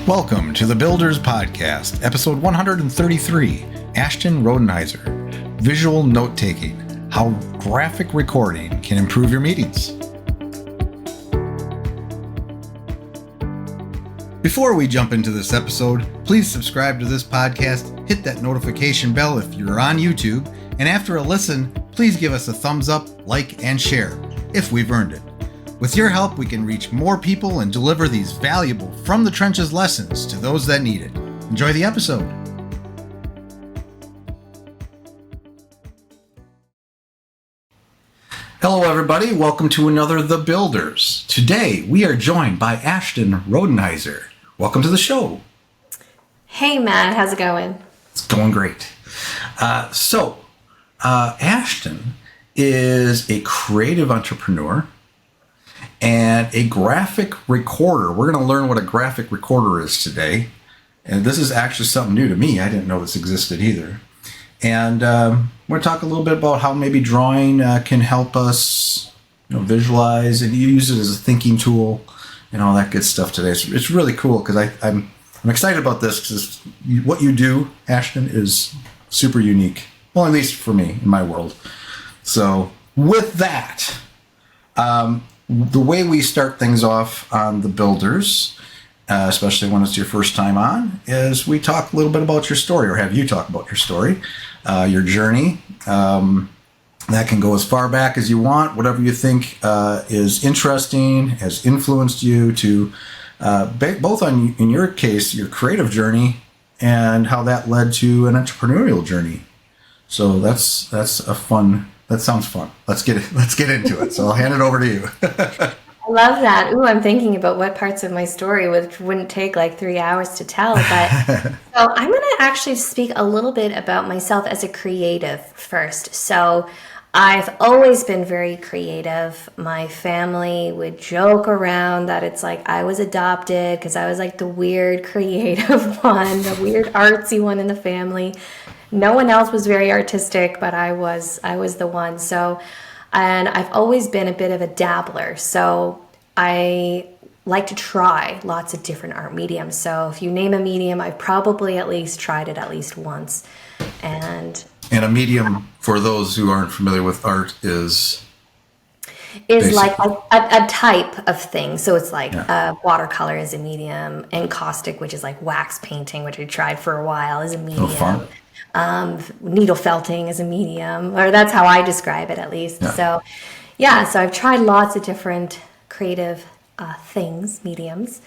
Welcome to the Builders Podcast, episode 133, Ashton Rodenhiser, Visual Note-Taking, How Graphic Recording Can Improve Your Meetings. Before we jump into this episode, please subscribe to this podcast, hit that notification bell if you're on YouTube, and after a listen, please give us a thumbs up, like, and share, if we've earned it. With your help, we can reach more people and deliver these valuable From the Trenches lessons to those that need it. Enjoy the episode. Hello, everybody. Welcome to another The Builders. Today, we are joined by Ashton Rodenhiser. Welcome to the show. Hey, Matt. How's it going? It's going great. Ashton is a creative entrepreneur and a graphic recorder. We're going to learn what a graphic recorder is today. And this is actually something new to me. I didn't know this existed either. And we're going to talk a little bit about how maybe drawing can help us visualize and use it as a thinking tool and all that good stuff today. It's really cool because I'm excited about this because what you do, Ashton, is super unique. Well, at least for me, in my world. So with that, the way we start things off on the Builders, especially when it's your first time on, is we talk a little bit about your story, or have you talk about your story, your journey. That can go as far back as you want, whatever you think is interesting, has influenced you to both in your case, your creative journey and how that led to an entrepreneurial journey. So that's a fun. That sounds fun. Let's get into it. So I'll hand it over to you. I love that. Ooh, I'm thinking about what parts of my story which wouldn't take like 3 hours to tell. But so I'm going to actually speak a little bit about myself as a creative first. So I've always been very creative. My family would joke around that it's like I was adopted because I was like the weird creative one, the weird artsy one in the family. No one else was very artistic, but I was the one. So, and I've always been a bit of a dabbler. So I like to try lots of different art mediums. So if you name a medium, I've probably at least tried it at least once. And a medium, for those who aren't familiar with art, is like a type of thing. So it's like watercolor is a medium, encaustic, which is like wax painting, which I tried for a while, is a medium. Oh, fun. Needle felting is a medium, or that's how I describe it at least. Yeah. So I've tried lots of different creative things, mediums,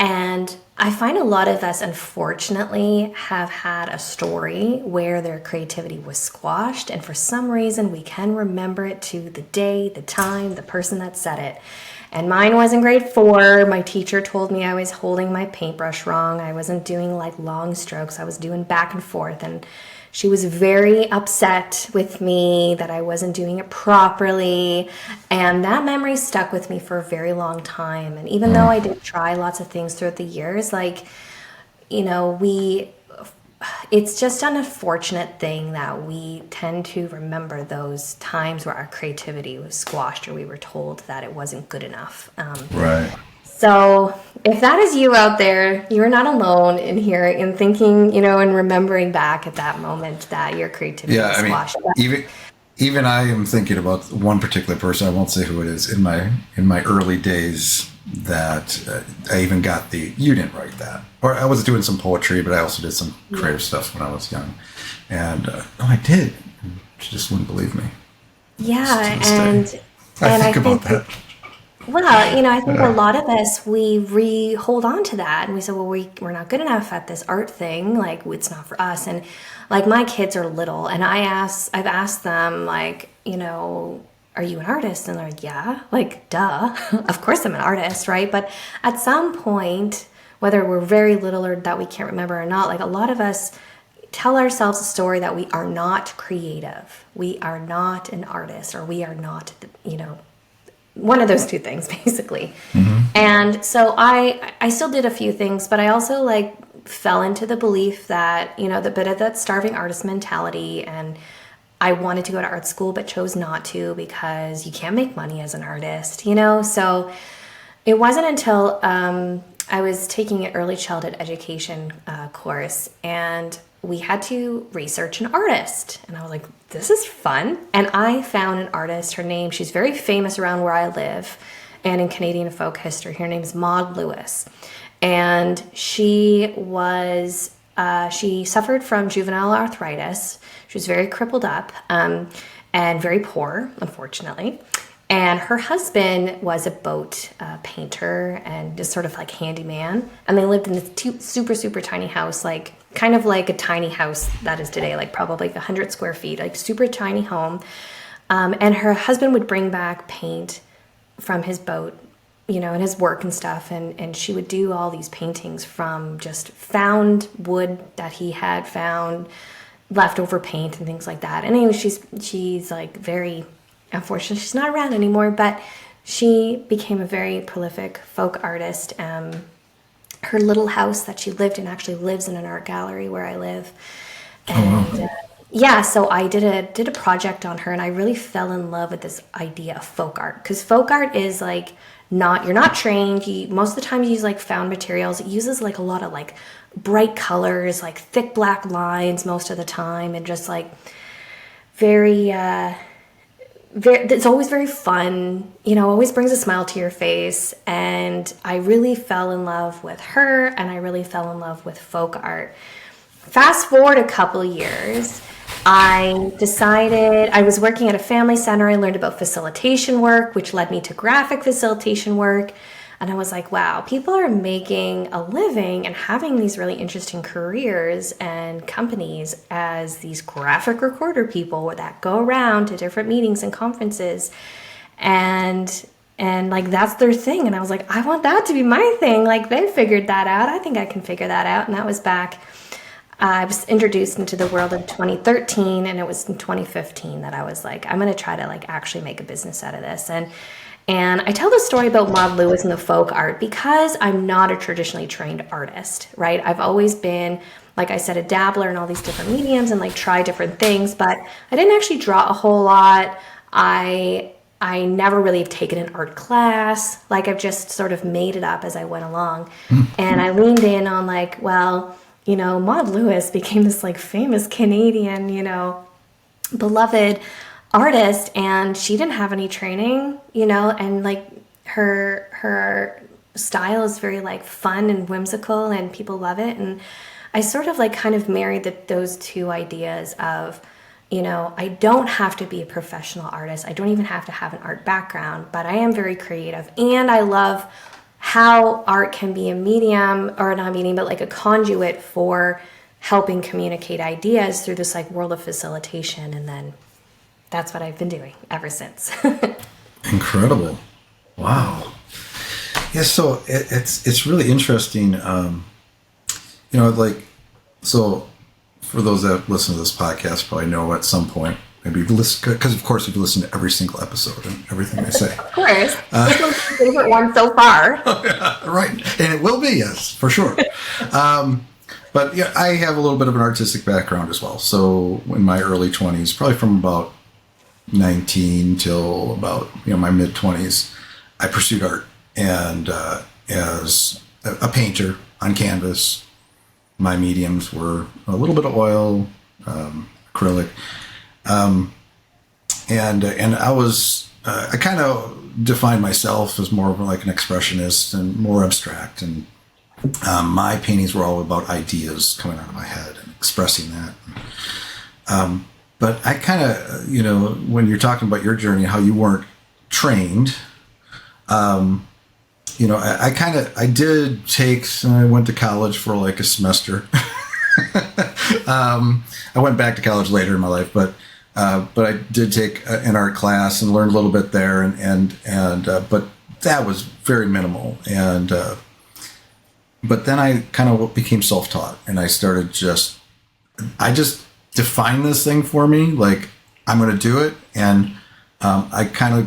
and I find a lot of us, unfortunately, have had a story where their creativity was squashed, and for some reason we can remember it to the day, the time, the person that said it. And mine was in grade 4. My teacher told me I was holding my paintbrush wrong. I wasn't doing like long strokes. I was doing back and forth. And she was very upset with me that I wasn't doing it properly. And that memory stuck with me for a very long time. And even though I did try lots of things throughout the years, it's just an unfortunate thing that we tend to remember those times where our creativity was squashed or we were told that it wasn't good enough. Right. So if that is you out there, you're not alone in here in thinking, and remembering back at that moment that your creativity was squashed. Even I am thinking about one particular person. I won't say who it is. In my early days, that I even got you didn't write that, or I was doing some poetry, but I also did some creative stuff when I was young, and I did. She just wouldn't believe me. Yeah, I think about that. Well, I think a lot of us, we hold on to that and we say, well, we're not good enough at this art thing. Like, it's not for us. And like, my kids are little and I've asked them, like, are you an artist? And they're like, yeah, like, duh. Of course I'm an artist, right? But at some point, whether we're very little or that we can't remember or not, like, a lot of us tell ourselves a story that we are not creative. We are not an artist, or we are not, one of those two things, basically. Mm-hmm. And so I still did a few things, but I also fell into the belief that, the bit of that starving artist mentality, and I wanted to go to art school but chose not to because you can't make money as an artist, So it wasn't until I was taking an early childhood education course, and we had to research an artist. And I was like, this is fun. And I found an artist, she's very famous around where I live and in Canadian folk history. Her name is Maud Lewis. And she suffered from juvenile arthritis. She was very crippled up and very poor, unfortunately. And her husband was a boat painter and just sort of like handyman. And they lived in this super, super tiny house, like kind of like a tiny house that is today, like probably like 100 square feet, like super tiny home. And her husband would bring back paint from his boat, and his work and stuff. And she would do all these paintings from just found wood that he had found, leftover paint and things like that. And anyway, she's like very... Unfortunately, she's not around anymore, but she became a very prolific folk artist. Her little house that she lived in actually lives in an art gallery where I live. And so I did a project on her, and I really fell in love with this idea of folk art. Because folk art is like you're not trained. Most of the time you use like found materials. It uses like a lot of like bright colors, like thick black lines most of the time, and just like very... it's always very fun, always brings a smile to your face. And I really fell in love with her, and I really fell in love with folk art. Fast forward a couple years, I decided I was working at a family center. I learned about facilitation work, which led me to graphic facilitation work. And I was like, wow, people are making a living and having these really interesting careers and companies as these graphic recorder people that go around to different meetings and conferences. And like, that's their thing. And I was like, I want that to be my thing. Like, they figured that out. I think I can figure that out. And that was back, I was introduced into the world in 2013. And it was in 2015 that I was like, I'm going to try to like actually make a business out of this. And I tell the story about Maud Lewis and the folk art because I'm not a traditionally trained artist, right? I've always been, like I said, a dabbler in all these different mediums and like try different things, but I didn't actually draw a whole lot. I never really have taken an art class. Like, I've just sort of made it up as I went along. And I leaned in on like, well, Maud Lewis became this like famous Canadian, beloved artist, and she didn't have any training, and like her style is very like fun and whimsical, and people love it. And I sort of like kind of married those two ideas of, I don't have to be a professional artist. I don't even have to have an art background, but I am very creative, and I love how art can be a medium, or not a medium, but like a conduit for helping communicate ideas through this like world of facilitation. And then that's what I've been doing ever since. Incredible. Wow. Yeah, so it's really interesting. So for those that listen to this podcast, probably know at some point, maybe you've listened, because of course you've listened to every single episode and everything I say. Of course. This was my favorite one so far. Yeah, right. And it will be, yes, for sure. But yeah, I have a little bit of an artistic background as well. So in my early 20s, probably from about 19 till about my mid 20s, I pursued art, and as a painter on canvas, my mediums were a little bit of oil, acrylic, and I kind of defined myself as more of like an expressionist and more abstract, and my paintings were all about ideas coming out of my head and expressing that. But I kind of, when you're talking about your journey, how you weren't trained, I went to college for like a semester. I went back to college later in my life, but I did take an art class and learned a little bit there, but that was very minimal. But then I kind of became self-taught, and I just defined this thing for me, like I'm going to do it. And I kind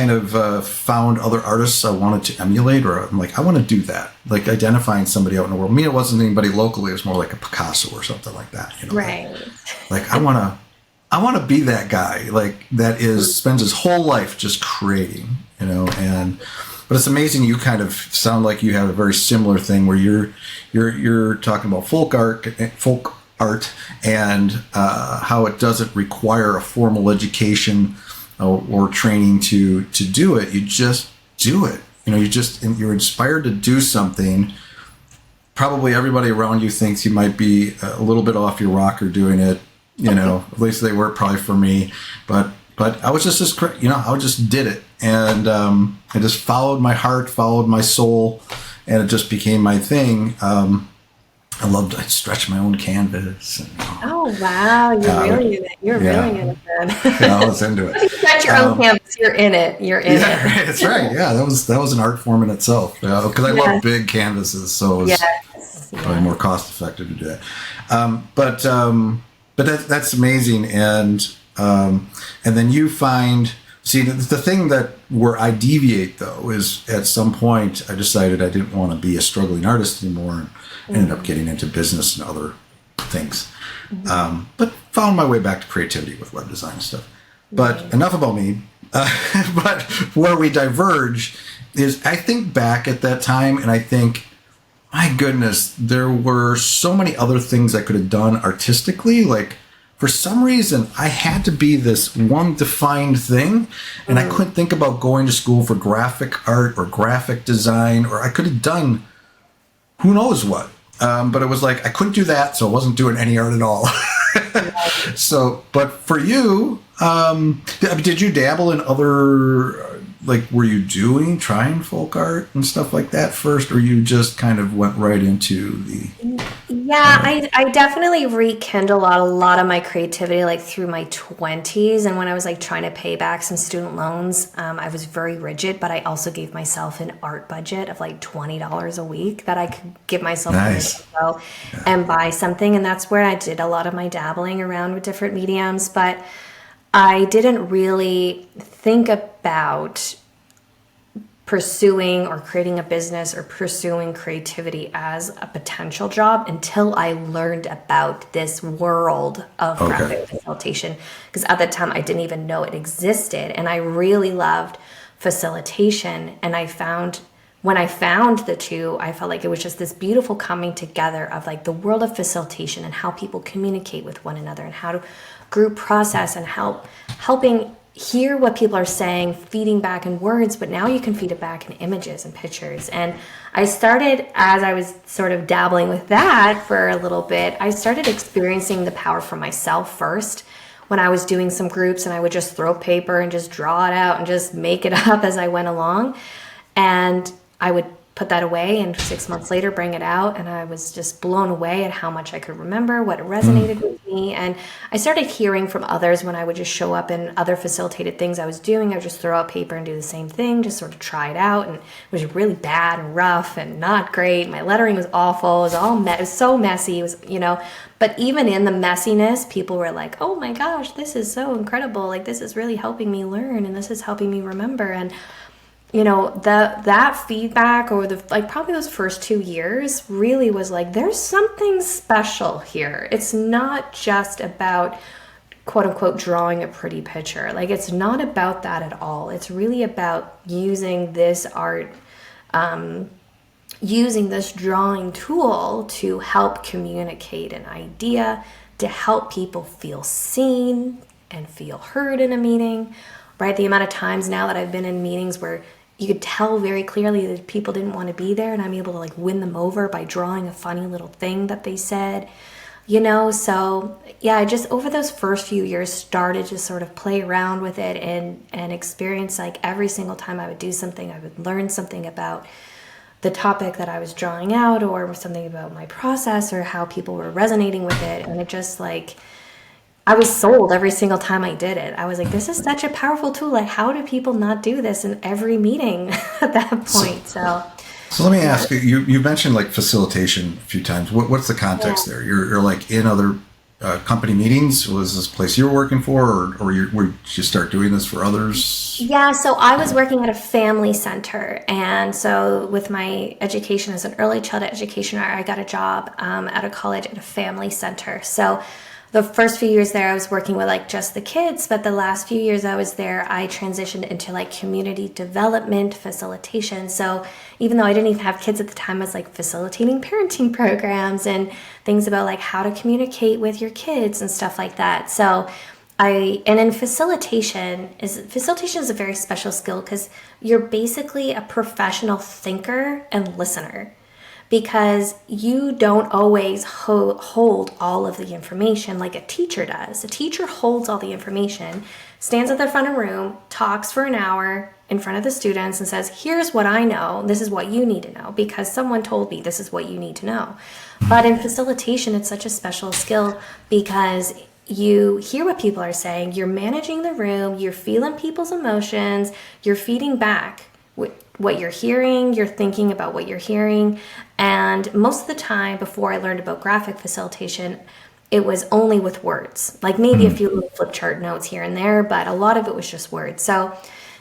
of found other artists I wanted to emulate, or I'm like, I want to do that. Like identifying somebody out in the world. I mean, it wasn't anybody locally. It was more like a Picasso or something like that. Right. Like I want to be that guy, like spends his whole life just creating, and but it's amazing. You kind of sound like you have a very similar thing where you're talking about folk art, and how it doesn't require a formal education or training to do it. You just do it. You're inspired to do something. Probably everybody around you thinks you might be a little bit off your rocker doing it. At least they were probably for me. But I was just I just did it, and I just followed my heart, followed my soul, and it just became my thing. I'd stretch my own canvas. And, Oh wow, you're really in it. You're really in it then. I was into it. If you stretch your own canvas, you're in it. You're in it. That's right. Yeah, that was an art form in itself. Because I love big canvases, so it was probably more cost effective to do that. But that's amazing, and then you find. See, the thing where I deviate, though, is at some point I decided I didn't want to be a struggling artist anymore, and ended up getting into business and other things. But found my way back to creativity with web design and stuff. But enough about me. But where we diverge is I think back at that time, and I think, my goodness, there were so many other things I could have done artistically. Like, for some reason, I had to be this one defined thing, and I couldn't think about going to school for graphic art or graphic design, or I could have done who knows what. But it was like, I couldn't do that, so I wasn't doing any art at all. But for you, did you dabble in other, were you trying folk art and stuff like that first, or you just kind of went right into the... Yeah, I definitely rekindled a lot of my creativity through my 20s, and when I was trying to pay back some student loans, I was very rigid, but I also gave myself an art budget of $20 a week that I could give myself nice. To go and buy something, and that's where I did a lot of my dabbling around with different mediums, but I didn't really think about pursuing or creating a business or pursuing creativity as a potential job until I learned about this world of graphic facilitation. Because at the time I didn't even know it existed, and I really loved facilitation. And when I found the two, I felt like it was just this beautiful coming together of the world of facilitation and how people communicate with one another and how to group process and helping hear what people are saying, feeding back in words, but now you can feed it back in images and pictures. And I started, as I was sort of dabbling with that for a little bit, I started experiencing the power for myself first when I was doing some groups, and I would just throw paper and just draw it out and just make it up as I went along. And I would put that away, and 6 months later bring it out, and I was just blown away at how much I could remember, what resonated with me. And I started hearing from others when I would just show up in other facilitated things I was doing. I would just throw out paper and do the same thing, just sort of try it out, and it was really bad and rough and not great. My lettering was awful. It was so messy. It was, but even in the messiness, people were like, oh my gosh, this is so incredible. This is really helping me learn, and this is helping me remember. And that feedback, or probably those first 2 years, really was there's something special here. It's not just about quote unquote drawing a pretty picture. It's not about that at all. It's really about using this art, using this drawing tool to help communicate an idea, to help people feel seen and feel heard in a meeting, right? The amount of times now that I've been in meetings where you could tell very clearly that people didn't want to be there, and I'm able to win them over by drawing a funny little thing that they said, so yeah, I just over those first few years started to sort of play around with it and experience every single time I would do something, I would learn something about the topic that I was drawing out, or something about my process, or how people were resonating with it. And it just I was sold every single time I did it. I was like, this is such a powerful tool. How do people not do this in every meeting at that point? So let me ask you, you mentioned facilitation a few times. What's the context there? You're in other company meetings? Was this place you were working for, or did you start doing this for others? Yeah, so I was working at a family center. And so with my education as an early childhood educator, I got a job at a college at a family center. So the first few years there, I was working with like just the kids, but the last few years I was there, I transitioned into like community development facilitation. So even though I didn't even have kids at the time, I was like facilitating parenting programs and things about like how to communicate with your kids and stuff like that. So and in facilitation is a very special skill because you're basically a professional thinker and listener, because you don't always hold all of the information like a teacher does. A teacher holds all the information, stands at the front of the room, talks for an hour in front of the students and says, here's what I know, this is what you need to know because someone told me this is what you need to know. But in facilitation, it's such a special skill because you hear what people are saying, you're managing the room, you're feeling people's emotions, you're feeding back what you're hearing, you're thinking about what you're hearing. And most of the time before I learned about graphic facilitation, it was only with words, like maybe a few little flip chart notes here and there, but a lot of it was just words. So,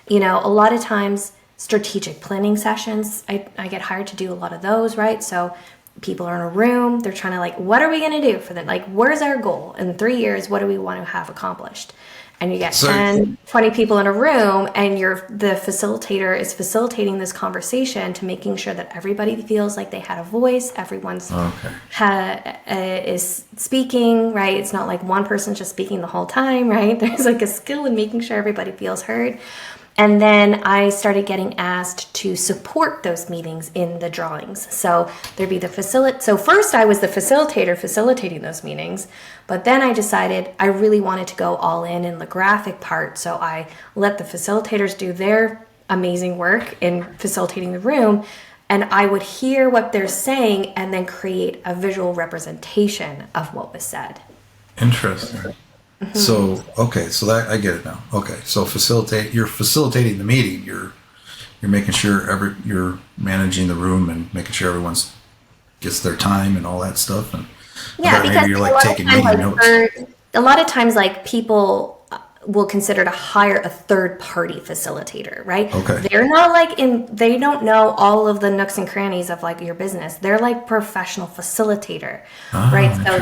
a lot of times strategic planning sessions, I get hired to do a lot of those, right? So people are in a room, they're trying to like, what are we going to do for them? Like, where's our goal? In 3 years, what do we want to have accomplished? And you get 10, 20 people in a room, and the facilitator is facilitating this conversation to making sure that everybody feels like they had a voice, everyone's is speaking, right? It's not like one person just speaking the whole time, right? There's like a skill in making sure everybody feels heard. And then I started getting asked to support those meetings in the drawings. So there'd be So first I was the facilitator facilitating those meetings, but then I decided I really wanted to go all in the graphic part. So I let the facilitators do their amazing work in facilitating the room, and I would hear what they're saying and then create a visual representation of what was said. Interesting. So that I get it now. Okay, so you're facilitating the meeting. You're making sure you're managing the room and making sure everyone's gets their time and all that stuff. And because maybe you're like taking meeting notes. A lot of times, like people will consider to hire a third-party facilitator, right? Okay. They're not they don't know all of the nooks and crannies of like your business. They're like professional facilitator, right? So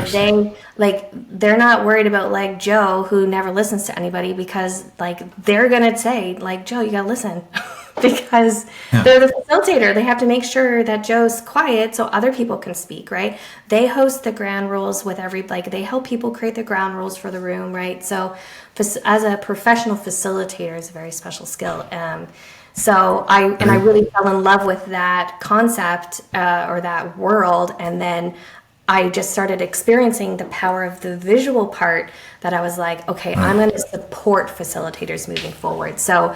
they're not worried about like Joe who never listens to anybody, because like they're gonna say like, Joe, you gotta listen. Because they're the facilitator. They have to make sure that Joe's quiet so other people can speak, right? They host the ground rules with they help people create the ground rules for the room, right? So as a professional facilitator is a very special skill. So I really fell in love with that concept or that world. And then I just started experiencing the power of the visual part, that I was like, okay, I'm going to support facilitators moving forward. So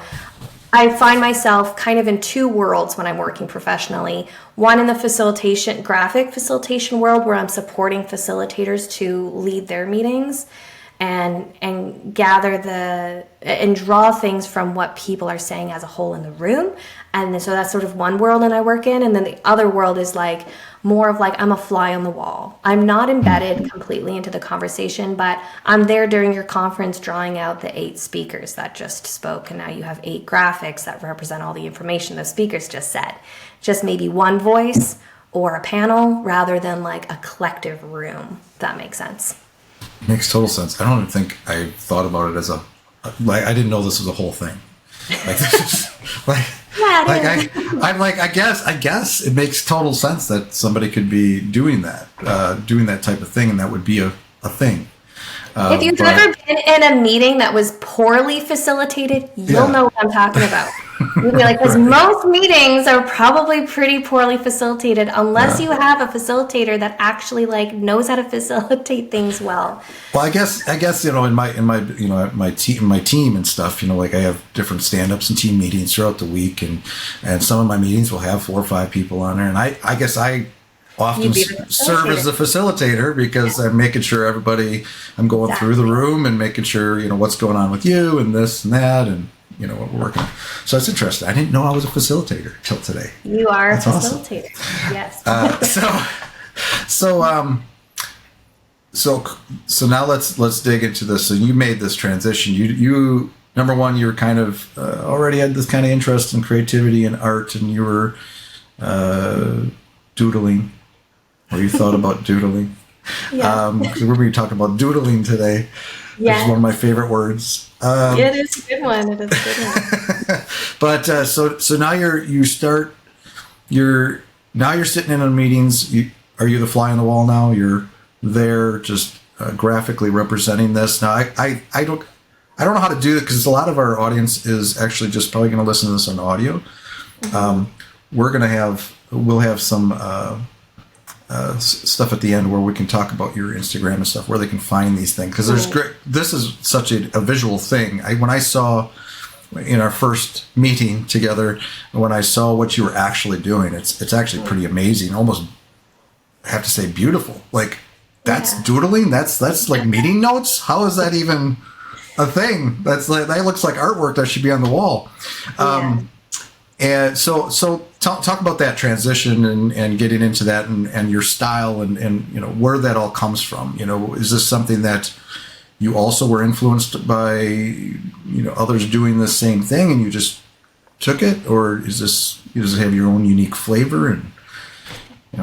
I find myself kind of in two worlds when I'm working professionally. One in the graphic facilitation world, where I'm supporting facilitators to lead their meetings and gather and draw things from what people are saying as a whole in the room. And so that's sort of one world that I work in. And then the other world is like more of like, I'm a fly on the wall. I'm not embedded completely into the conversation, but I'm there during your conference drawing out the 8 speakers that just spoke. And now you have 8 graphics that represent all the information the speakers just said. Just maybe one voice or a panel rather than like a collective room, if that makes sense. Makes total sense. I don't even think I thought about it as I didn't know this was a whole thing. I guess it makes total sense that somebody could be doing that type of thing, and that would be a thing. If you've ever been in a meeting that was poorly facilitated, you'll know what I'm talking about. You'll be like, because most meetings are probably pretty poorly facilitated, unless you have a facilitator that actually like knows how to facilitate things well. Well, I guess in my team and stuff, like I have different stand-ups and team meetings throughout the week, and some of my meetings will have 4 or 5 people on there, and I guess I often serve as the facilitator, because I'm making sure I'm going through the room and making sure, what's going on with you and this and that, and, what we're working on. So it's interesting. I didn't know I was a facilitator till today. You are a facilitator. Awesome. Yes. So now let's dig into this. So you made this transition. You number one, you were kind of already had this kind of interest in creativity and art, and you were doodling. Or you thought about doodling? Yeah. Because we're going to be talking about doodling today, which is one of Yes. my favorite words. It is a good one. It is a good one. But so now you're now you're sitting in on meetings. Are you the fly on the wall now? You're there just graphically representing this. Now I don't know how to do it because a lot of our audience is actually just probably going to listen to this on audio. We'll have some stuff at the end where we can talk about your Instagram and stuff, where they can find these things, because there's great. This is such a visual thing. When I saw in our first meeting together, when I saw what you were actually doing, it's actually pretty amazing. Almost, I have to say, beautiful. Like that's doodling. That's like meeting notes. How is that even a thing? That looks like artwork that should be on the wall. And so talk about that transition and getting into that and your style and where that all comes from. Is this something that you also were influenced by others doing the same thing and you just took it, or does it have your own unique flavor? And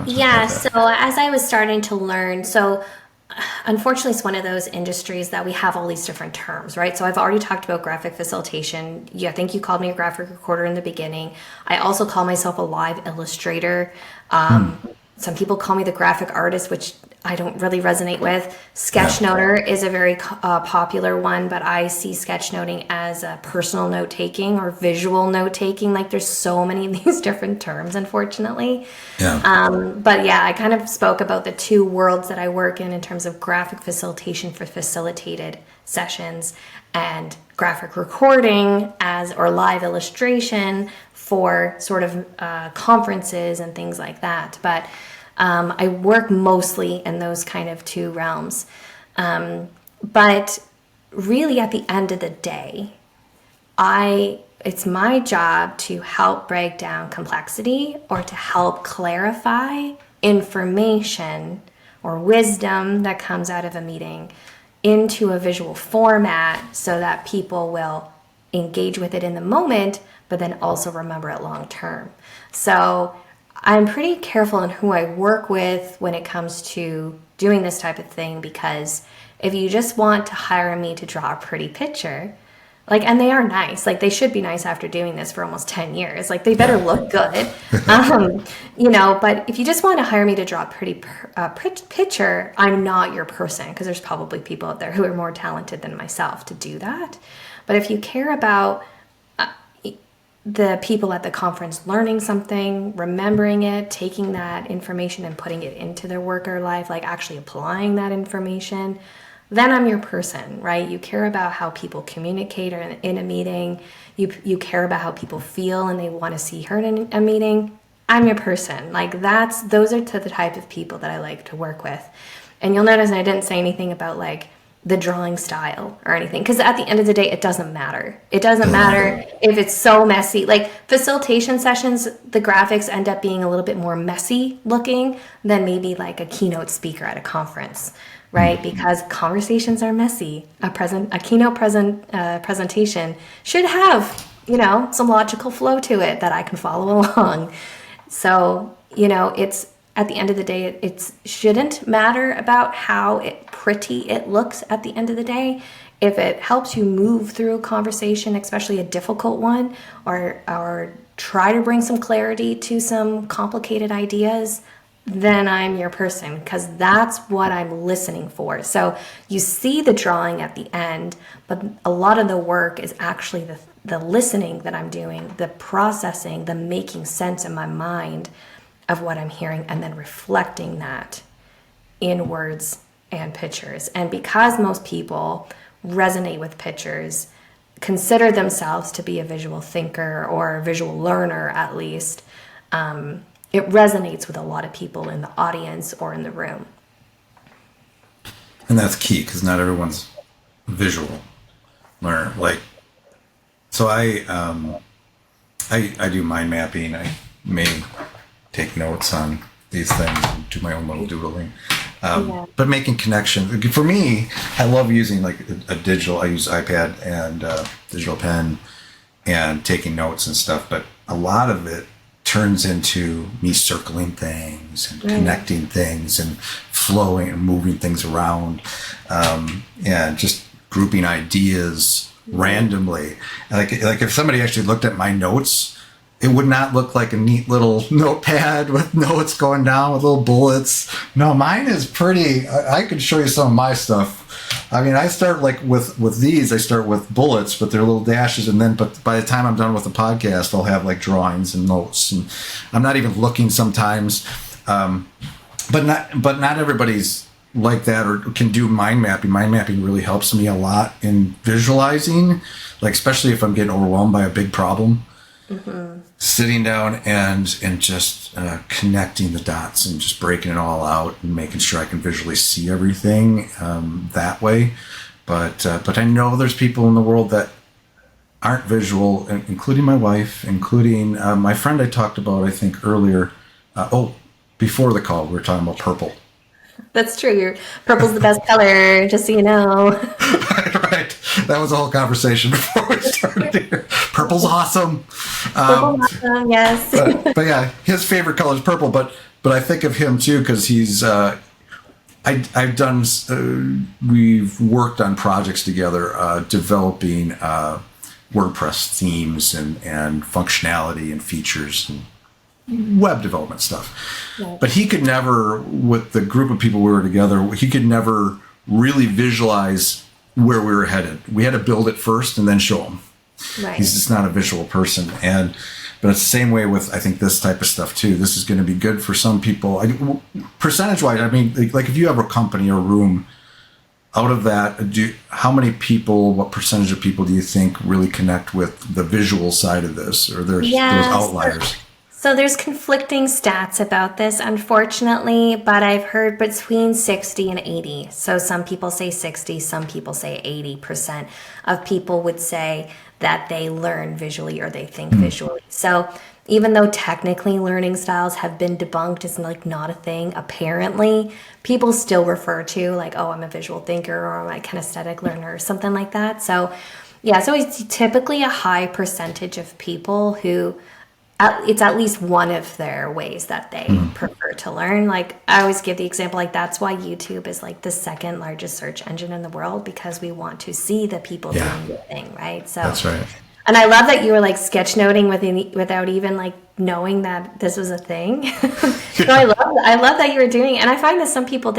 Yeah, so as I was starting to learn, unfortunately, it's one of those industries that we have all these different terms, right? So I've already talked about graphic facilitation. Yeah, I think you called me a graphic recorder in the beginning. I also call myself a live illustrator. Some people call me the graphic artist, which I don't really resonate with. Sketchnoter is a very popular one, but I see sketchnoting as a personal note taking or visual note taking. Like there's so many of these different terms, unfortunately. But yeah, I kind of spoke about the two worlds that I work in terms of graphic facilitation for facilitated sessions and graphic recording or live illustration for sort of conferences and things like that. But I work mostly in those kind of two realms. But really at the end of the day, it's my job to help break down complexity or to help clarify information or wisdom that comes out of a meeting into a visual format so that people will engage with it in the moment, but then also remember it long term. So I'm pretty careful in who I work with when it comes to doing this type of thing, because if you just want to hire me to draw a pretty picture, and they are nice, they should be nice after doing this for almost 10 years, they better look good, but if you just want to hire me to draw a pretty picture, I'm not your person, because there's probably people out there who are more talented than myself to do that. But if you care about the people at the conference learning something, remembering it, taking that information and putting it into their work or life, actually applying that information, then I'm your person, right? You care about how people communicate or in a meeting. You care about how people feel and they want to see heard in a meeting. I'm your person. Those are the type of people that I like to work with. And you'll notice I didn't say anything about the drawing style or anything, because at the end of the day, it doesn't matter. It doesn't matter if it's so messy. Facilitation sessions, the graphics end up being a little bit more messy looking than maybe a keynote speaker at a conference, right? Because conversations are messy. A keynote presentation should have, some logical flow to it that I can follow along. So, it's at the end of the day, it shouldn't matter about how pretty it looks at the end of the day. If it helps you move through a conversation, especially a difficult one, or try to bring some clarity to some complicated ideas, then I'm your person, because that's what I'm listening for. So you see the drawing at the end, but a lot of the work is actually the listening that I'm doing, the processing, the making sense in my mind of what I'm hearing, and then reflecting that in words and pictures. And because most people resonate with pictures, consider themselves to be a visual thinker or a visual learner at least, it resonates with a lot of people in the audience or in the room. And that's key, because not everyone's visual learner. So I do mind mapping. I may take notes on these things and do my own little doodling. But making connection, for me, I love using a digital. I use iPad and digital pen and taking notes and stuff. But a lot of it turns into me circling things and connecting things and flowing and moving things around, and just grouping ideas randomly. Like if somebody actually looked at my notes, it would not look like a neat little notepad with notes going down with little bullets. No, mine is pretty. I could show you some of my stuff. I mean, I start like with these. I start with bullets, but they're little dashes, and then but by the time I'm done with the podcast, I'll have like drawings and notes, and I'm not even looking sometimes. But not everybody's like that or can do mind mapping. Mind mapping really helps me a lot in visualizing, like especially if I'm getting overwhelmed by a big problem. Mm-hmm. Sitting down and just connecting the dots and just breaking it all out and making sure I can visually see everything that way. But I know there's people in the world that aren't visual, including my wife, including my friend I talked about, I think earlier. Before the call, we were talking about purple. That's true. Purple's the best color, just so you know. Right. That was a whole conversation before we started here. Purple's awesome. Purple's awesome, yes. but yeah, his favorite color is purple. But I think of him too because he's. I've done. We've worked on projects together, developing WordPress themes and functionality and features and web development stuff. Right. But he could never, with the group of people we were together, he could never really visualize where we were headed. We had to build it first and then show him. Right. He's just not a visual person. But it's the same way with, I think, this type of stuff too. This is going to be good for some people. Percentage-wise, I mean, like if you have a company or a room, out of that, how many people, what percentage of people do you think really connect with the visual side of this? Or there's those outliers? So there's conflicting stats about this, unfortunately, but I've heard between 60 and 80. So some people say 60, some people say 80% of people would say that they learn visually or they think visually. So even though technically learning styles have been debunked as like not a thing, apparently people still refer to like, oh, I'm a visual thinker or I'm a kinesthetic learner or something like that. So yeah, so it's typically a high percentage of people who it's at least one of their ways that they prefer to learn. Like I always give the example, like that's why YouTube is like the second largest search engine in the world, because we want to see the people doing the thing, right? So that's right. And I love that you were like sketchnoting without even like knowing that this was a thing. So I love that you were doing it. And I find that some people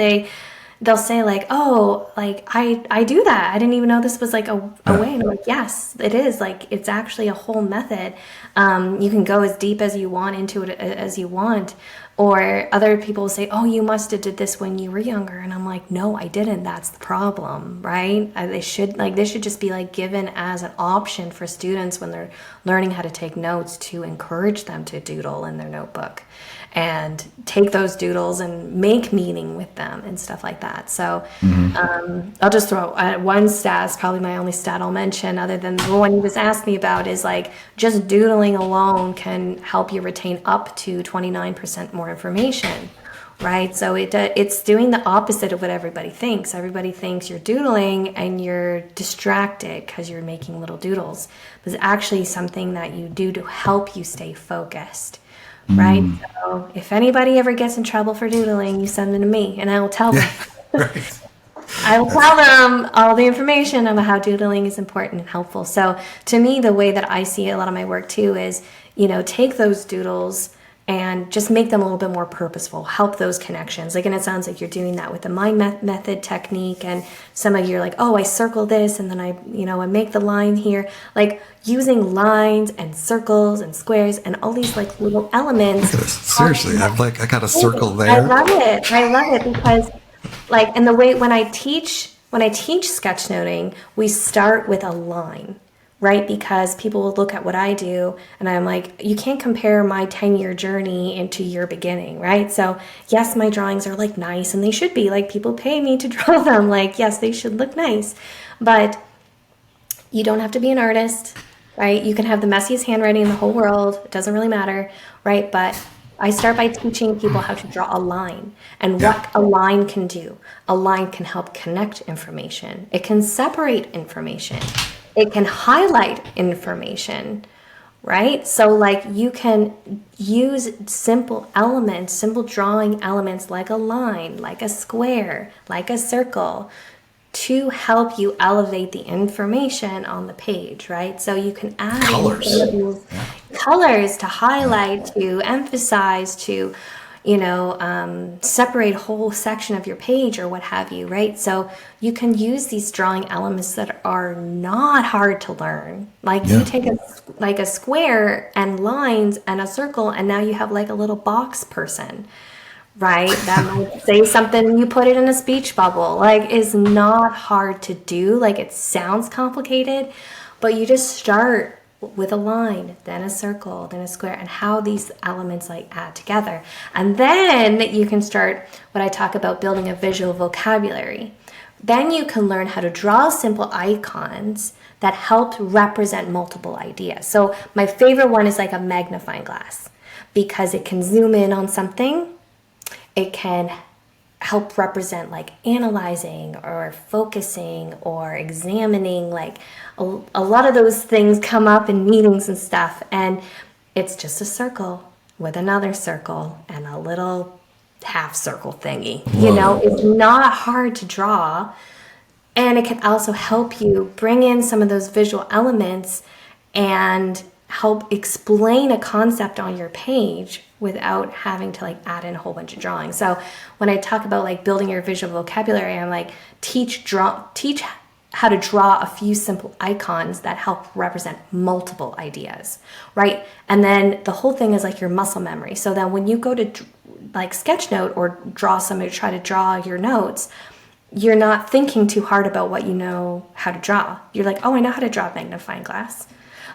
they'll say like, oh, like I do that. I didn't even know this was like a way. And I'm like, yes, it is. Like it's actually a whole method. You can go as deep as you want into it as you want. Or other people will say, oh, you must have did this when you were younger. And I'm like, no, I didn't. That's the problem, right? This should just be like given as an option for students when they're learning how to take notes, to encourage them to doodle in their notebook and take those doodles and make meaning with them and stuff like that. So I'll just throw one stat, is probably my only stat I'll mention other than the one you just asked me about, is like just doodling alone can help you retain up to 29% more information, right? So it's doing the opposite of what everybody thinks. Everybody thinks you're doodling and you're distracted because you're making little doodles. But it's actually something that you do to help you stay focused. Right. So if anybody ever gets in trouble for doodling, you send them to me and I will tell them. Right. I will tell them all the information about how doodling is important and helpful. So to me, the way that I see a lot of my work too is, take those doodles and just make them a little bit more purposeful, help those connections. Like, and it sounds like you're doing that with the mind method technique, and some of you are like, oh, I circle this and then I make the line here. Like using lines and circles and squares and all these like little elements. Seriously, I got a circle there. I love it because like, and the way when I teach sketchnoting, we start with a line. Right? Because people will look at what I do and I'm like, you can't compare my 10-year journey into your beginning, right? So yes, my drawings are like nice and they should be, like people pay me to draw them. Like, yes, they should look nice, but you don't have to be an artist, right? You can have the messiest handwriting in the whole world. It doesn't really matter, right? But I start by teaching people how to draw a line and what a line can do. A line can help connect information. It can separate information. It can highlight information, right? So like you can use simple elements, simple drawing elements like a line, like a square, like a circle, to help you elevate the information on the page, right? So you can add Colors. in these colors to highlight, to emphasize, to, separate a whole section of your page or what have you, right? So you can use these drawing elements that are not hard to learn. Like you take a square and lines and a circle, and now you have like a little box person, right? That might say something, you put it in a speech bubble. Like, it's not hard to do. Like, it sounds complicated, but you just start with a line, then a circle, then a square, and how these elements like add together. And then you can start what I talk about, building a visual vocabulary. Then you can learn how to draw simple icons that help represent multiple ideas. So my favorite one is like a magnifying glass, because it can zoom in on something. It can help represent like analyzing or focusing or examining. Like a lot of those things come up in meetings and stuff, and it's just a circle with another circle and a little half circle thingy. It's not hard to draw, and it can also help you bring in some of those visual elements and help explain a concept on your page without having to like add in a whole bunch of drawing. So when I talk about like building your visual vocabulary, I'm like, teach how to draw a few simple icons that help represent multiple ideas, right? And then the whole thing is like your muscle memory. So that when you go to like sketchnote or try to draw your notes, you're not thinking too hard about what you know how to draw. You're like, oh, I know how to draw a magnifying glass.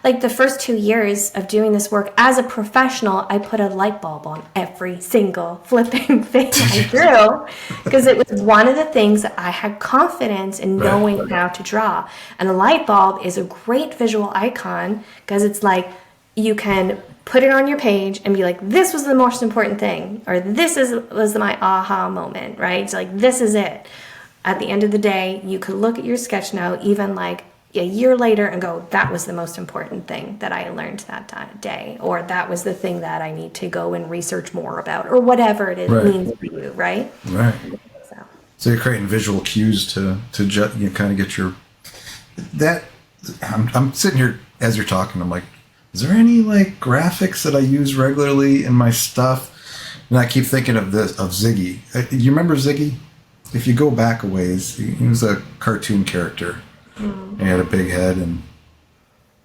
Like the first 2 years of doing this work as a professional, I put a light bulb on every single flipping thing I drew, because it was one of the things that I had confidence in knowing how to draw. And a light bulb is a great visual icon, because it's like you can put it on your page and be like, this was the most important thing, or was my aha moment, right? So like, this is it. At the end of the day, you could look at your sketch note, even like a year later, and go, that was the most important thing that I learned that day, or that was the thing that I need to go and research more about, or whatever it means for you, right? Right. So you're creating visual cues to kind of get your that. I'm sitting here as you're talking. I'm like, is there any like graphics that I use regularly in my stuff? And I keep thinking of Ziggy. You remember Ziggy? If you go back a ways, he was a cartoon character. Mm. He had a big head, and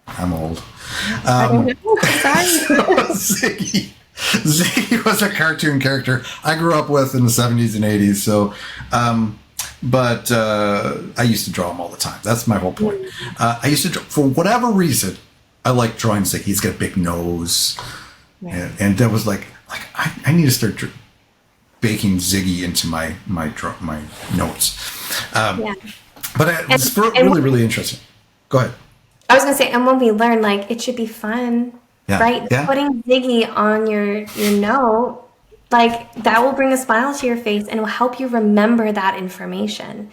I'm old. Ziggy was a cartoon character I grew up with in the 70s and 80s. So, but I used to draw him all the time. That's my whole point. I used to draw, for whatever reason, I like drawing Ziggy. He's got a big nose, and that was like I need to start baking Ziggy into my notes. But it's really interesting. Go ahead. I was going to say, and when we learn, like, it should be fun, right? Yeah. Putting Ziggy on your note, like, that will bring a smile to your face, and it will help you remember that information,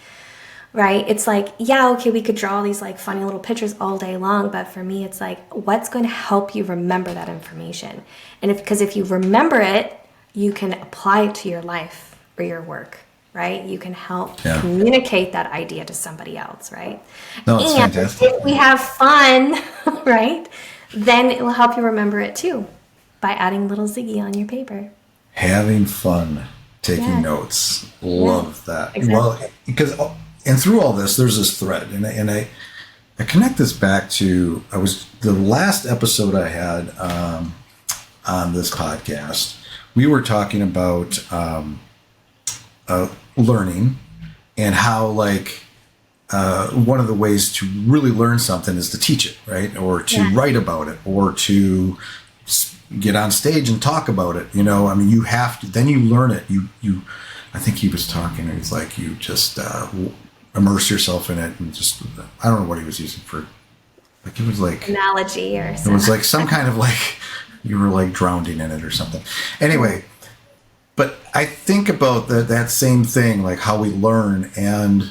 right? It's like, yeah, okay, we could draw these, like, funny little pictures all day long, but for me, it's like, what's going to help you remember that information? And because if you remember it, you can apply it to your life or your work. Right? You can help communicate that idea to somebody else, right? No, it's fantastic. If we have fun, right, then it will help you remember it too, by adding little Ziggy on your paper. Having fun, taking notes. Love that. Exactly. Well, because through all this, there's this thread, and I connect this back to the last episode I had on this podcast. We were talking about learning, and how one of the ways to really learn something is to teach it, right? Or to write about it, or to get on stage and talk about it. I mean, you have to, then you learn it. I think he was talking, it's like you just immerse yourself in it, and just, I don't know what he was using for, like, it was like analogy or something. It was like some kind of like, you were like drowning in it or something. Anyway, but I think about that same thing, like how we learn, and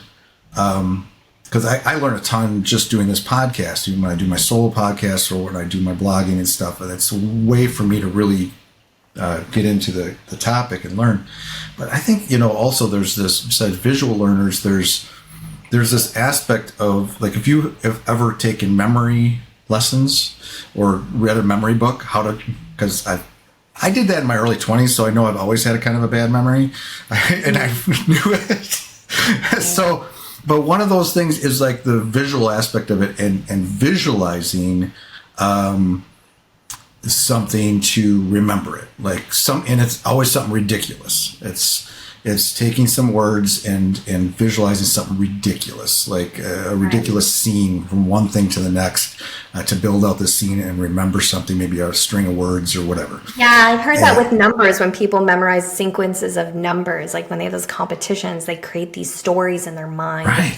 because I learn a ton just doing this podcast, even when I do my solo podcast or when I do my blogging and stuff. And it's a way for me to really get into the topic and learn. But I think, also there's this, besides visual learners, there's this aspect of, like, if you have ever taken memory lessons or read a memory book, because I did that in my early 20s, so I know I've always had a kind of a bad memory, and I knew it. So, but one of those things is like the visual aspect of it, and visualizing something to remember it. And it's always something ridiculous. It's taking some words and visualizing something ridiculous, like a ridiculous scene from one thing to the next, to build out the scene and remember something, maybe a string of words or whatever. Yeah, I've heard that with numbers, when people memorize sequences of numbers, like when they have those competitions, they create these stories in their mind. Right.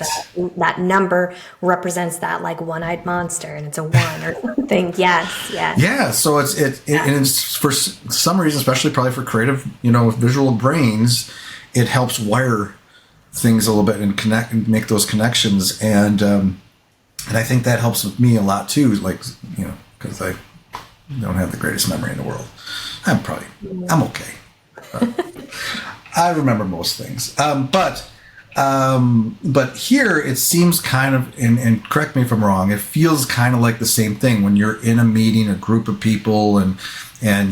That number represents that, like, one-eyed monster, and it's a 1 or something. Yes. Yeah, so and it's for some reason, especially probably for creative, with visual brains, it helps wire things a little bit and connect and make those connections. And I think that helps with me a lot too, like, because I don't have the greatest memory in the world. I'm okay. I remember most things. But here it seems kind of, and correct me if I'm wrong, it feels kind of like the same thing when you're in a meeting, a group of people, and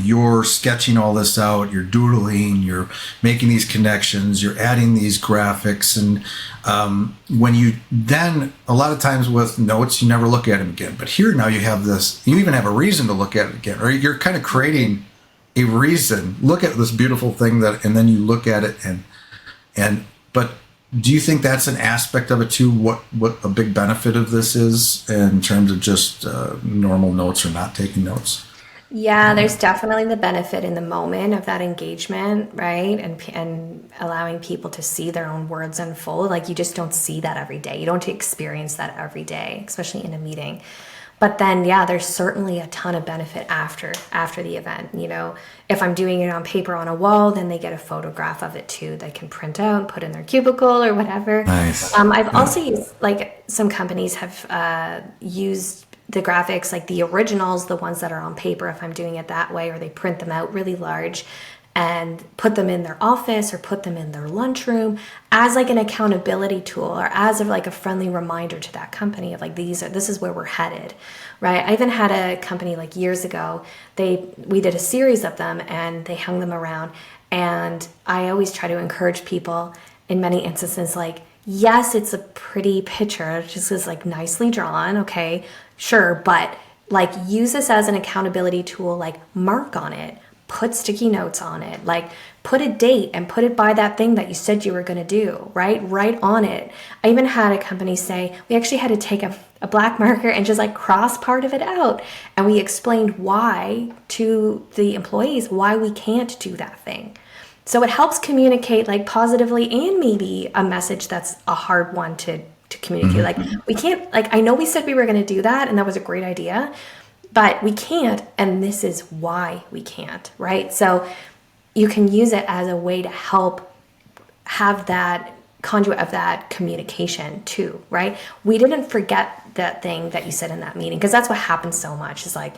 you're sketching all this out, you're doodling, you're making these connections, you're adding these graphics. And when you then, a lot of times with notes, you never look at them again. But here now you have this, you even have a reason to look at it again, or you're kind of creating a reason. Look at this beautiful thing and then you look at it but do you think that's an aspect of it too? What a big benefit of this is in terms of just normal notes or not taking notes? Yeah, there's definitely the benefit in the moment of that engagement, right? And allowing people to see their own words unfold. Like, you just don't see that every day. You don't experience that every day, especially in a meeting. But then, yeah, there's certainly a ton of benefit after the event. If I'm doing it on paper on a wall, then they get a photograph of it too. They can print out and put in their cubicle or whatever. Nice. I've also used, like, some companies have used the graphics, like the originals, the ones that are on paper, if I'm doing it that way, or they print them out really large and put them in their office or put them in their lunchroom as like an accountability tool, or as like a friendly reminder to that company of like, this is where we're headed, right? I even had a company like years ago, we did a series of them and they hung them around. And I always try to encourage people in many instances, like, yes, it's a pretty picture, it just is like nicely drawn, okay, sure, but like, use this as an accountability tool, like mark on it, put sticky notes on it, like put a date and put it by that thing that you said you were going to do, right? Write on it. I even had a company say, we actually had to take a black marker and just like cross part of it out. And we explained why to the employees, why we can't do that thing. So it helps communicate like positively, and maybe a message that's a hard one to communicate. Mm-hmm. Like, we can't, like, I know we said we were going to do that and that was a great idea, but we can't, and this is why we can't, right? So you can use it as a way to help have that conduit of that communication too, right? We didn't forget that thing that you said in that meeting, because that's what happens so much is like,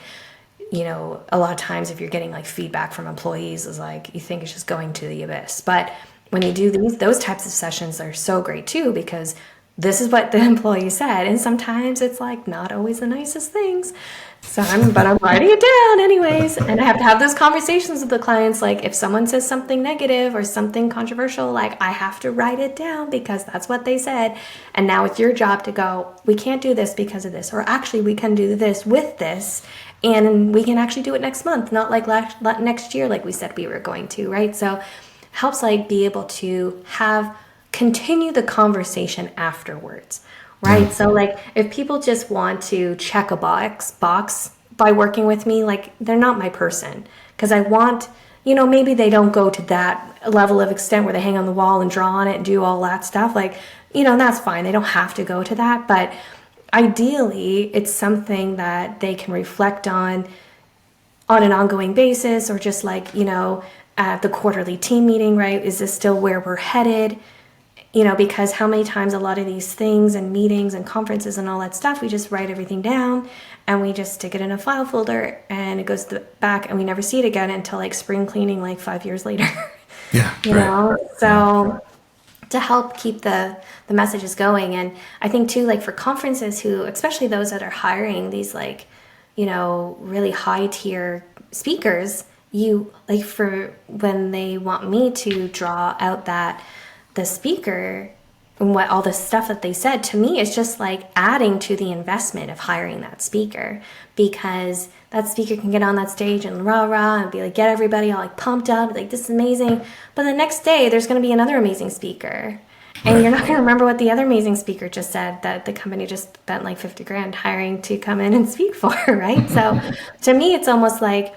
a lot of times if you're getting like feedback from employees, is like, you think it's just going to the abyss. But when you do those types of sessions, they're so great too, because this is what the employee said. And sometimes it's like not always the nicest things. But I'm writing it down anyways. And I have to have those conversations with the clients. Like, if someone says something negative or something controversial, like, I have to write it down because that's what they said. And now it's your job to go, we can't do this because of this, or actually we can do this with this. And we can actually do it next month, not like next year, like we said we were going to, right? So helps like be able to continue the conversation afterwards, right? So like, if people just want to check a box by working with me, like, they're not my person, because I want, maybe they don't go to that level of extent where they hang on the wall and draw on it and do all that stuff. Like, that's fine. They don't have to go to that, but ideally it's something that they can reflect on an ongoing basis, or just like, at the quarterly team meeting, right? Is this still where we're headed? because how many times a lot of these things and meetings and conferences and all that stuff, we just write everything down and we just stick it in a file folder and it goes to the back and we never see it again until like spring cleaning, like 5 years later. Yeah. So to help keep the messages going. And I think too, like for conferences especially those that are hiring these like, really high tier speakers, for when they want me to draw out the speaker and what all the stuff that they said, to me it's just like adding to the investment of hiring that speaker, because that speaker can get on that stage and rah rah and be like, get everybody all like pumped up, like this is amazing, but the next day there's going to be another amazing speaker and you're not going to remember what the other amazing speaker just said that the company just spent like 50 grand hiring to come in and speak for, right? So to me it's almost like,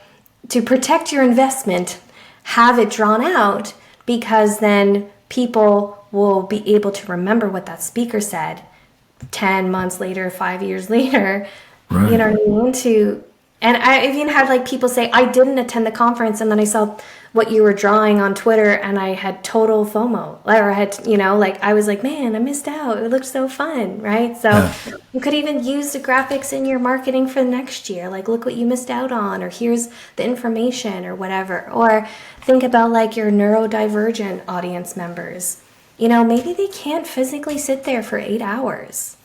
to protect your investment, have it drawn out, because then people will be able to remember what that speaker said 10 months later, 5 years later. Right. You know what I mean? And I even had like people say, I didn't attend the conference and then I saw what you were drawing on Twitter and I had total FOMO, or I had, I was like, man, I missed out. It looked so fun, right? So you could even use the graphics in your marketing for the next year. Like, look what you missed out on, or here's the information or whatever. Or think about like your neurodivergent audience members. Maybe they can't physically sit there for 8 hours.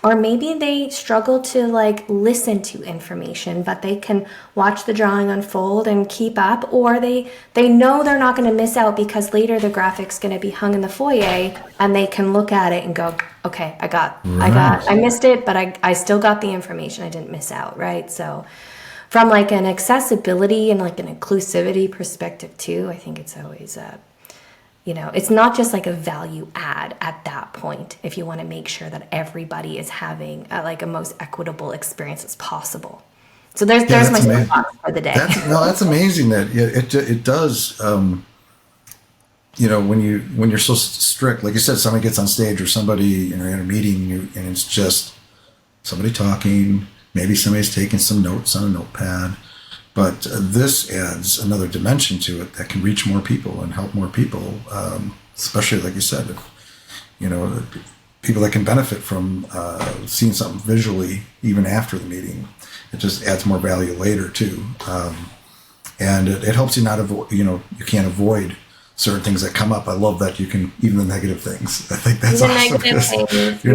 Or maybe they struggle to like listen to information, but they can watch the drawing unfold and keep up. Or they know they're not going to miss out because later the graphic's going to be hung in the foyer and they can look at it and go, okay, I missed it, but I still got the information. I didn't miss out, right? So from like an accessibility and like an inclusivity perspective too, I think it's always it's not just like a value add at that point if you want to make sure that everybody is having like a most equitable experience as possible. So there's my soapbox for the day. That's amazing that it does. When you're so strict, like you said, somebody gets on stage or somebody in a meeting and it's just somebody talking. Maybe somebody's taking some notes on a notepad. But this adds another dimension to it that can reach more people and help more people, especially, like you said, people that can benefit from seeing something visually even after the meeting. It just adds more value later, too. And it helps you not avoid, you can't avoid certain things that come up. I love that you can, even the negative things. I think that's awesome. You're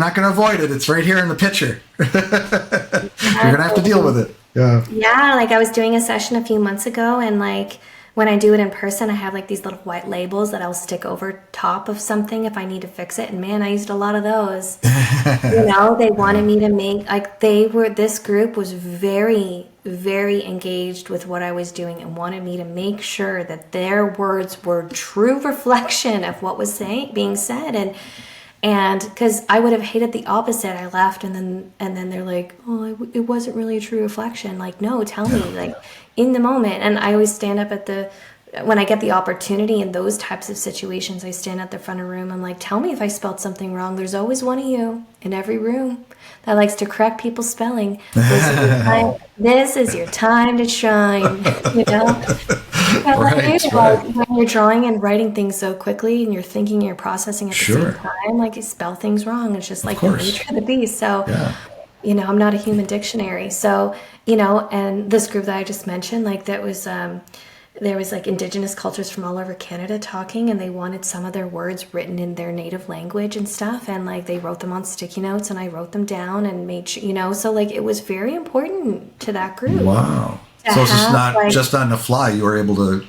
not gonna avoid it. It's right here in the picture. You're gonna have to deal with it. Yeah, like I was doing a session a few months ago, and like when I do it in person, I have like these little white labels that I'll stick over top of something if I need to fix it. And man, I used a lot of those. They wanted me to make, like this group was very, very engaged with what I was doing and wanted me to make sure that their words were true reflection of what was being said. And because I would have hated the opposite, I left, and then they're like, "Oh, it wasn't really a true reflection." Like, no, tell me, like, in the moment. And I always stand up when I get the opportunity in those types of situations. I stand at the front of the room. I'm like, "Tell me if I spelled something wrong." There's always one of you in every room that likes to correct people's spelling. This is your time to shine. When you're drawing and writing things so quickly and you're thinking, you're processing at the same time, like you spell things wrong. It's just like the nature of the beast. So, I'm not a human dictionary. So, and this group that I just mentioned, like that was, there was like indigenous cultures from all over Canada talking, and they wanted some of their words written in their native language and stuff. And like they wrote them on sticky notes and I wrote them down and made sure, so like it was very important to that group. Wow. So it's just not just on the fly. You are able to,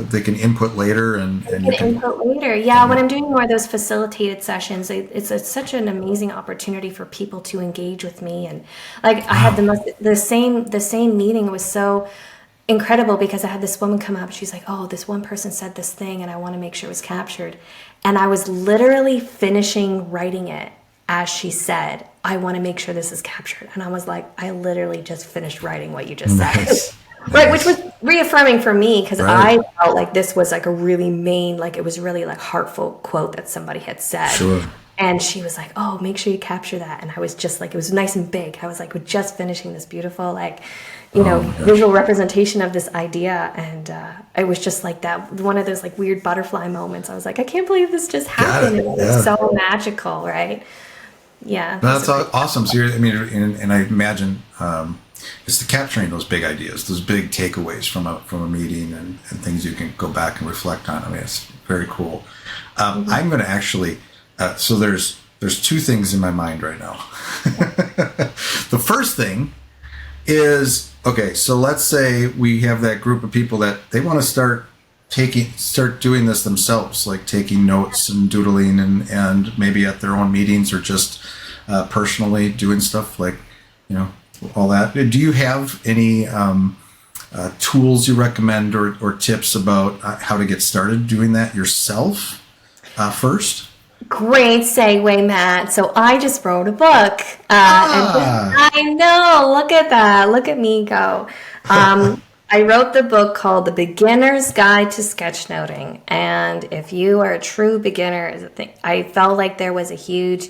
they can input later and you can input later. Yeah. When I'm doing more of those facilitated sessions, it's such an amazing opportunity for people to engage with me. And like I had the same meeting was so incredible because I had this woman come up. She's like, "Oh, this one person said this thing and I want to make sure it was captured." And I was literally finishing writing it as she said, "I want to make sure this is captured." And I was like, I literally just finished writing what you just said. Right, which was reaffirming for me because I felt like this was like a really it was really like heartful quote that somebody had said. Sure. And she was like, "Oh, make sure you capture that." And I was just like, it was nice and big. I was like, we're just finishing this beautiful, like, Oh my gosh. visual representation of this idea. And it was just like that, one of those like weird butterfly moments. I was like, I can't believe this just Got happened. it. It was Yeah. so magical, right? Yeah, those That's are pretty awesome. So I mean, and I imagine it's the capturing those big ideas, those big takeaways from a meeting, and things you can go back and reflect on. I mean, it's very cool. I'm going to actually. So there's two things in my mind right now. The first thing is, okay, so let's say we have that group of people that they want to start doing this themselves, like taking notes and doodling, and maybe at their own meetings, or just personally doing stuff like, all that. Do you have any tools you recommend, or tips about how to get started doing that yourself first? great segue, Matt. So I just wrote a book, and Ah, I know. Look at that. Look at me go. I wrote the book called The Beginner's Guide to Sketchnoting, and if you are a true beginner, I felt like there was a huge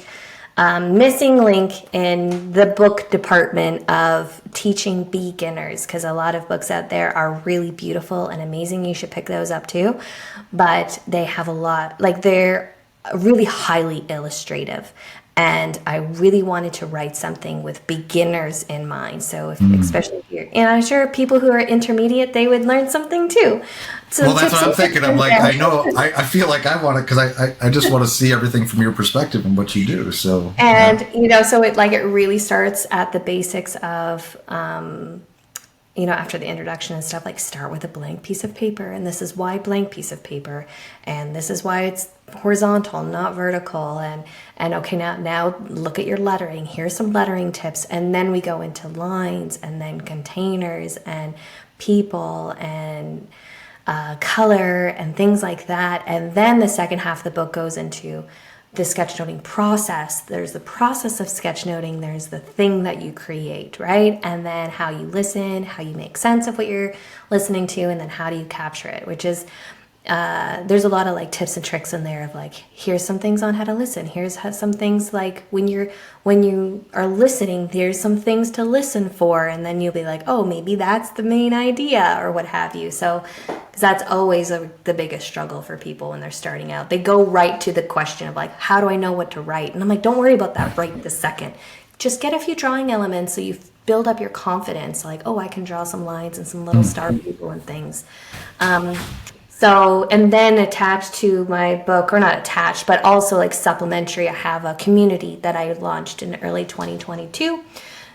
missing link in the book department of teaching beginners, because a lot of books out there are really beautiful and amazing. You should pick those up too, but they have a lot, like they're really highly illustrative. And I really wanted to write something with beginners in mind. So, especially if you're, and I'm sure people who are intermediate, they would learn something too. So well, that's tips what I'm and tricks thinking. I'm in like, there. I feel like I want to, because I just want to see everything from your perspective and what you do. So, yeah. And so it really starts at the basics of after the introduction and stuff, like start with a blank piece of paper, and this is why blank piece of paper, and this is why it's horizontal, not vertical, and okay, now look at your lettering. Here's some lettering tips, and then we go into lines, and then containers, and people, and color, and things like that. And then the second half of the book goes into the sketchnoting process. There's the process of sketchnoting, there's the thing that you create, right? And then how you listen, how you make sense of what you're listening to, and then how do you capture it, which is there's a lot of like tips and tricks in there of like, here's some things on how to listen. Here's some things like when you are listening, there's some things to listen for, and then you'll be like, oh, maybe that's the main idea or what have you. So, because that's always the biggest struggle for people when they're starting out. They go right to the question of like, how do I know what to write? And I'm like, don't worry about that right this second. Just get a few drawing elements so you build up your confidence. Like, oh, I can draw some lines and some little star people and things. So, and then attached to my book, or not attached, but also like supplementary, I have a community that I launched in early 2022.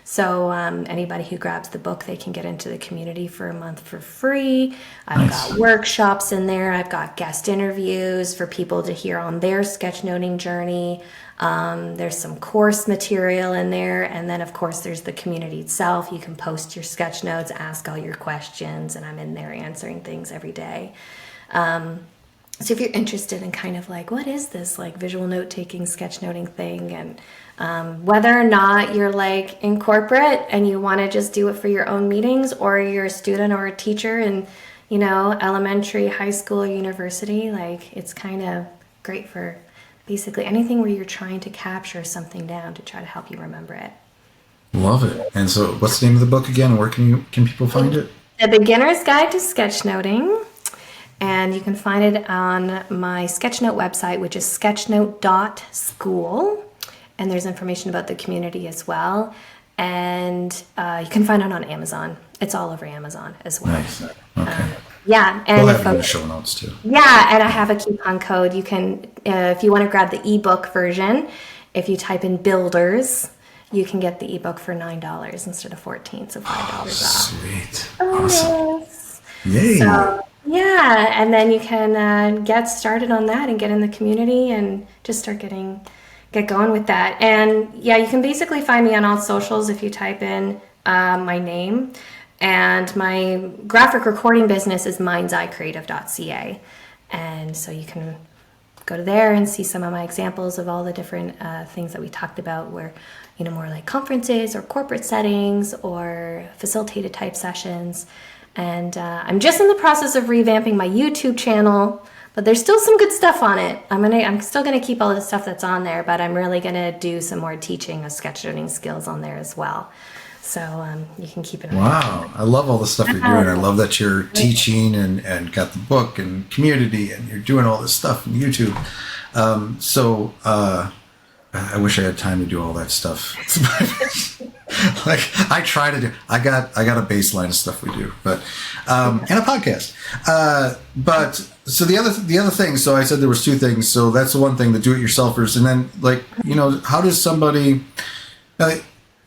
So anybody who grabs the book, they can get into the community for a month for free. I've got workshops in there. I've got guest interviews for people to hear on their sketchnoting journey. There's some course material in there. And then, of course, there's the community itself. You can post your sketch notes, ask all your questions, and I'm in there answering things every day. So if you're interested in kind of like, what is this like visual note-taking, sketchnoting thing, and whether or not you're like in corporate and you want to just do it for your own meetings, or you're a student or a teacher in, elementary, high school, or university, like it's kind of great for basically anything where you're trying to capture something down to try to help you remember it. Love it. And so, what's the name of the book again? Where can people find it? The Beginner's Guide to Sketchnoting. And you can find it on my Sketchnote website, which is sketchnote.school. And there's information about the community as well. And you can find it on Amazon. It's all over Amazon as well. Nice. Okay. Yeah, and We'll have it in the show notes too. yeah, and I have a coupon code. You can, if you want to grab the ebook version, if you type in builders, you can get the ebook for $9 instead of $14, so $5 off. Sweet. Oh, Awesome. yes. Yay. So, yeah, and then you can get started on that and get in the community and just get going with that. And yeah, you can basically find me on all socials if you type in my name. And my graphic recording business is mindsetecreative.ca. And so you can go to there and see some of my examples of all the different things that we talked about, where, more like conferences or corporate settings or facilitated type sessions. And I'm just in the process of revamping my YouTube channel, But there's still some good stuff on it. I'm still gonna keep all the stuff that's on there, but I'm really gonna do some more teaching of sketchnoting skills on there as well. So you can keep an eye. Wow, I love all the stuff you're doing. I love that you're teaching and got the book and community, and you're doing all this stuff on YouTube. I wish I had time to do all that stuff. Like I try to do. I got a baseline of stuff we do, but and a podcast. But so the other thing. So I said there was two things. So that's the one thing, the do-it-yourselfers, and then how does somebody?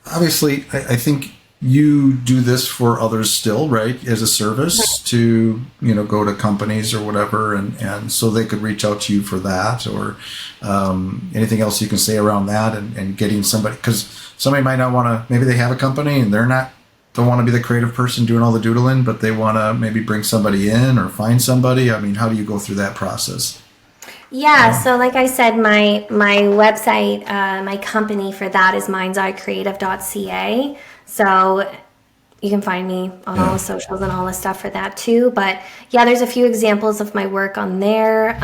Obviously, I think you do this for others still, right? As a service to, go to companies or whatever. And so they could reach out to you for that, or anything else you can say around that, and getting somebody, because somebody might not want to, maybe they have a company and don't want to be the creative person doing all the doodling, but they want to maybe bring somebody in or find somebody. I mean, how do you go through that process? Yeah, so like I said, my website, my company for that is mindsedcreative.ca. So you can find me on all the socials and all the stuff for that too. But yeah, there's a few examples of my work on there.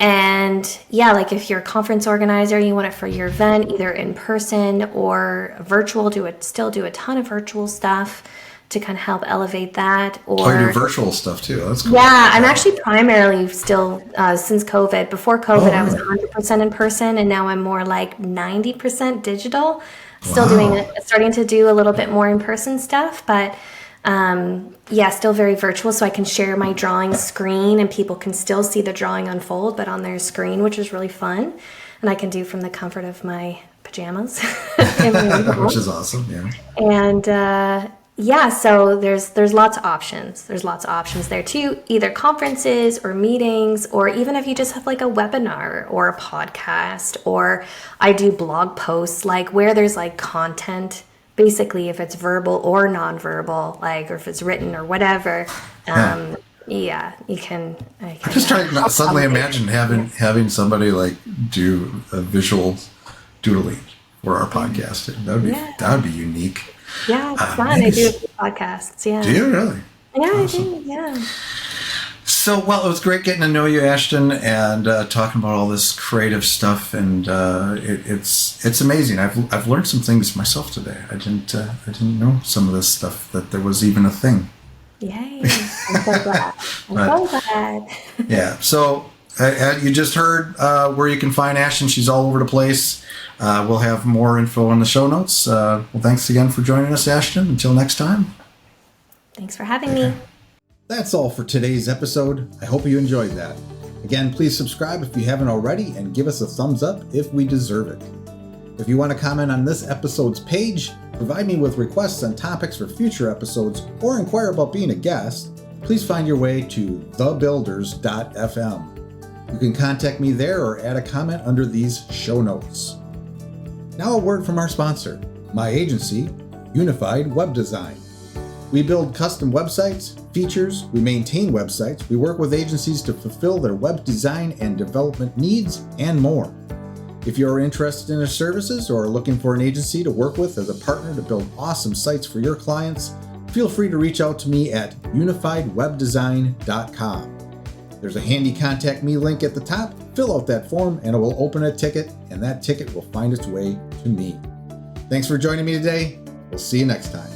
And yeah, like if you're a conference organizer, you want it for your event, either in person or virtual, still do a ton of virtual stuff to kind of help elevate that. Or you do virtual stuff too. That's cool. Yeah, I'm actually primarily still, since COVID. Before COVID, I was 100% in person, and now I'm more like 90% digital. Still starting to do a little bit more in-person stuff, but still very virtual, so I can share my drawing screen and people can still see the drawing unfold, but on their screen, which is really fun. And I can do from the comfort of my pajamas. Which is awesome, yeah. And so there's lots of options. There's lots of options there too, either conferences or meetings, or even if you just have like a webinar or a podcast, or I do blog posts, like where there's like content, basically if it's verbal or nonverbal, or if it's written or whatever. You can. I'm just trying to suddenly imagine having somebody like do a visual doodling for our podcast. That would be unique. Yeah, it's fun. I do a few podcasts. Yeah. Do you really? Yeah, awesome. I do. Yeah. So, it was great getting to know you, Ashton, and talking about all this creative stuff. And it's amazing. I've learned some things myself today. I didn't know some of this stuff, that there was even a thing. Yay! I'm so glad. I'm so glad. Yeah. So you just heard where you can find Ashton. She's all over the place. We'll have more info in the show notes. Well, thanks again for joining us, Ashton. Until next time. Thanks for having me. That's all for today's episode. I hope you enjoyed that. Again, please subscribe if you haven't already, and give us a thumbs up if we deserve it. If you want to comment on this episode's page, provide me with requests on topics for future episodes, or inquire about being a guest, please find your way to thebuilders.fm. You can contact me there or add a comment under these show notes. Now a word from our sponsor, my agency, Unified Web Design. We build custom websites, features, we maintain websites, we work with agencies to fulfill their web design and development needs, and more. If you are interested in our services or are looking for an agency to work with as a partner to build awesome sites for your clients, feel free to reach out to me at unifiedwebdesign.com. There's a handy contact me link at the top. Fill out that form and it will open a ticket, and that ticket will find its way to me. Thanks for joining me today. We'll see you next time.